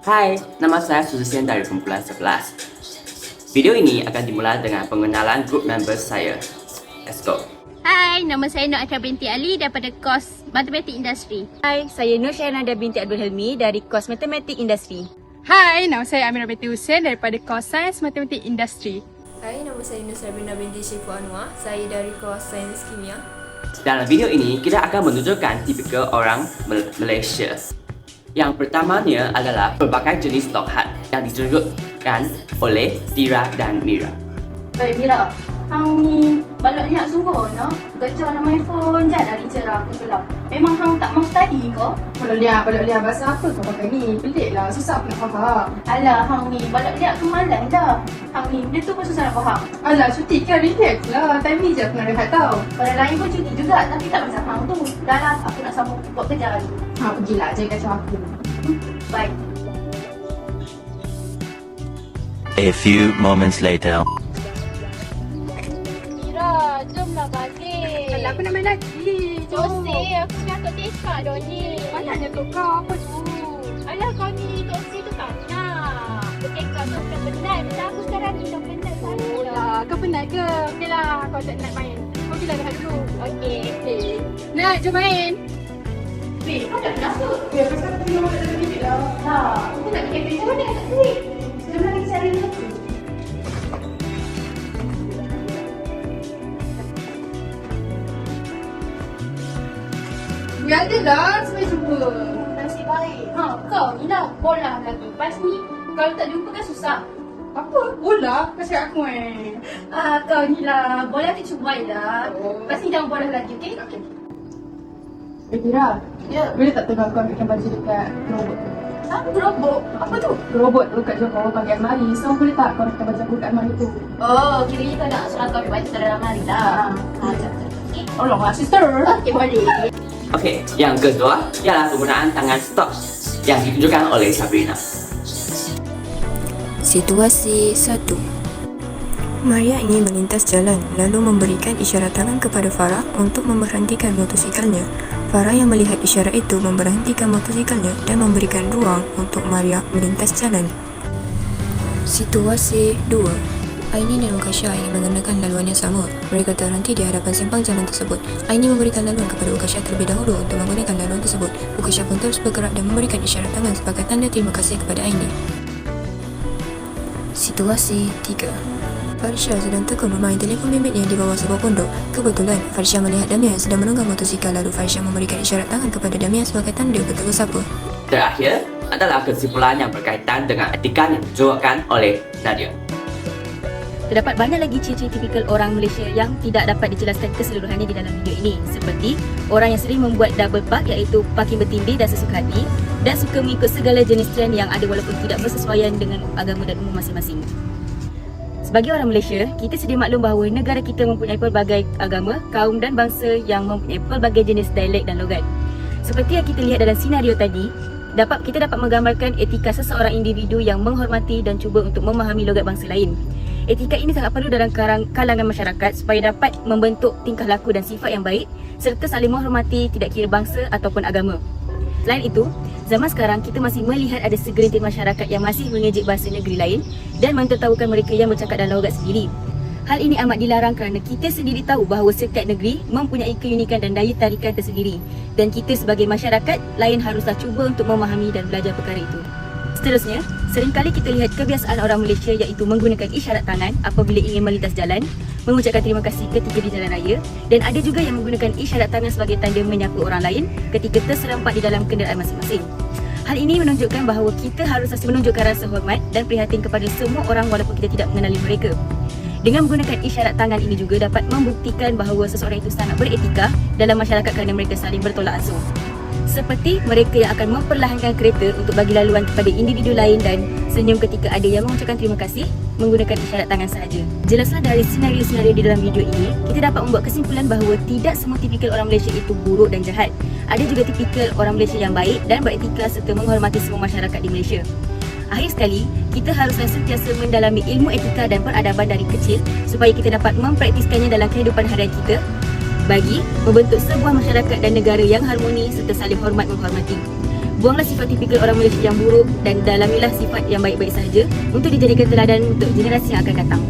Hai, nama saya Suzusian dari kumpulan 11. Video ini akan dimulai dengan pengenalan grup member saya. Let's go. Hai, nama saya Nur Akra binti Ali daripada kos Matematik Industri. Hai, saya Nur Syahnada binti Abdul Helmi dari kos Matematik Industri. Hai, nama saya Amira binti Hussein daripada kos Sains Matematik Industri. Hai, nama saya Nur Sabrina binti Syifu Anwar. Saya dari kos Sains Kimia. Dalam video ini, kita akan menunjukkan tipikal orang Malaysia. Yang pertamanya adalah berbagai jenis lokhat yang ditunjukkan oleh Tira dan Mira. Baik Mira, hang ni balaknya sungguh no? Gajah nama iPhone jangan dari cerah aku gelap. Memang hang tak mau study ke? Balok liat bahasa apa kau pakai ni? Pelik lah, susah aku nak faham. Alah, hang ni balak liat kemalan dah. Hang ni dia tu pun susah nak faham. Alah, cuti kan relax lah. Time ni je aku nak rehat tau. Orang lain pun cuti juga tapi tak macam hang tu. Dah lah, aku nak sambung buat kerja lagi. Ha, pergilah jangan kacau aku. Baik. A few moments later. Mira, jomlah balik. Alah, aku nak main lagi. Jom. Tosik, aku nak kat tekak dah ni. Mananya tu kau? Apa tu? Alah kau ni Tosik tu tak nak. Tekak tu bukan penat. Macam aku sekarang ni dah penat sana. Alah, kau penat ke? Okeylah, kau tak nak main. Kau pergilah rehat dulu. Okey. Nak, jom main. Weh, kau tak kenapa? Ya, pasal aku tengok dalam bilik lah. Dah, aku nak pergi kerja mana kat duit. Jom lagi cari lagi. Ya, ada lah. Sampai jumpa. Nasib baik. Ha, kau ni lah bola lagi. Lepas ni, kalau tak jumpa kan susah. Apa? Bola? Kasih aku Kau ni lah. Bola tu cubai lah. Lepas ni jangan bola lagi, okey? Okey. Tira, Ya. boleh tak tengok kau ambilkan baju dekat robot tu? Gerobok. Apa tu? Robot tu kat Johor pakai almari. So boleh tak kau letak baju aku kat almari tu? Oh, kiranya kau nak suruh kau ambil baju dalam lemari lah. Jap. Okey. Tolonglah sister. Okey, boleh. Okey, yang kedua ialah penggunaan tangan stop yang ditunjukkan oleh Sabrina. Situasi 1. Maria ingin melintas jalan lalu memberikan isyarat tangan kepada Farah untuk memberhentikan motosikalnya. Farah yang melihat isyarat itu memberhentikan motosikalnya dan memberikan ruang untuk Maria melintas jalan. Situasi 2. Aini dan Ukasha ingin mengenakan laluan yang sama. Mereka terhenti di hadapan simpang jalan tersebut. Aini memberikan laluan kepada Ukasha terlebih dahulu untuk menggunakan laluan tersebut. Ukasha pun terus bergerak dan memberikan isyarat tangan sebagai tanda terima kasih kepada Aini. Situasi 3. Farsha sedang tekun bermain telefon bimbitnya di bawah sebuah pondok. Kebetulan, Farsha melihat Damian sedang menunggang motosikal lalu Farsha memberikan isyarat tangan kepada Damian sebagai tanda bertegur sapa. Terakhir adalah kesimpulan yang berkaitan dengan etika yang ditunjukkan oleh Nadia. Terdapat banyak lagi ciri-ciri tipikal orang Malaysia yang tidak dapat dijelaskan keseluruhannya di dalam video ini, seperti orang yang sering membuat double park iaitu parking bertindih dan sesuka hati dan suka mengikut segala jenis trend yang ada walaupun tidak bersesuaian dengan agama dan umur masing-masing. Sebagai orang Malaysia, kita sedia maklum bahawa negara kita mempunyai pelbagai agama, kaum dan bangsa yang mempunyai pelbagai jenis dialek dan logat. Seperti yang kita lihat dalam senario tadi, kita dapat menggambarkan etika seseorang individu yang menghormati dan cuba untuk memahami logat bangsa lain. Etika ini sangat perlu dalam kalangan masyarakat supaya dapat membentuk tingkah laku dan sifat yang baik serta saling menghormati tidak kira bangsa ataupun agama. Selain itu, zaman sekarang kita masih melihat ada segelintir masyarakat yang masih mengejek bahasa negeri lain dan mentertawakan mereka yang bercakap dalam logat sendiri. Hal ini amat dilarang kerana kita sendiri tahu bahawa setiap negeri mempunyai keunikan dan daya tarikan tersendiri dan kita sebagai masyarakat lain haruslah cuba untuk memahami dan belajar perkara itu. Seterusnya, seringkali kita lihat kebiasaan orang Malaysia iaitu menggunakan isyarat tangan apabila ingin melintas jalan, mengucapkan terima kasih ketika di jalan raya dan ada juga yang menggunakan isyarat tangan sebagai tanda menyapa orang lain ketika terserempak di dalam kenderaan masing-masing. Hal ini menunjukkan bahawa kita harus menunjukkan rasa hormat dan prihatin kepada semua orang walaupun kita tidak mengenali mereka. Dengan menggunakan isyarat tangan ini juga dapat membuktikan bahawa seseorang itu sangat beretika dalam masyarakat kerana mereka saling bertolak ansur. Seperti mereka yang akan memperlahankan kereta untuk bagi laluan kepada individu lain dan senyum ketika ada yang mengucapkan terima kasih menggunakan isyarat tangan sahaja. Jelaslah dari senario-senario di dalam video ini, kita dapat membuat kesimpulan bahawa tidak semua tipikal orang Malaysia itu buruk dan jahat. Ada juga tipikal orang Malaysia yang baik dan beretika serta menghormati semua masyarakat di Malaysia. Akhir sekali, kita haruslah sentiasa mendalami ilmu etika dan peradaban dari kecil supaya kita dapat mempraktiskannya dalam kehidupan harian kita bagi membentuk sebuah masyarakat dan negara yang harmoni serta saling hormat menghormati. Buanglah sifat tipikal orang Malaysia yang buruk dan dalamilah sifat yang baik-baik saja untuk dijadikan teladan untuk generasi yang akan datang.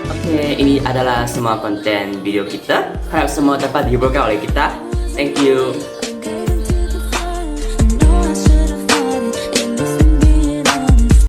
Okey, ini adalah semua konten video kita. Harap semua dapat dihiburkan oleh kita. Thank you.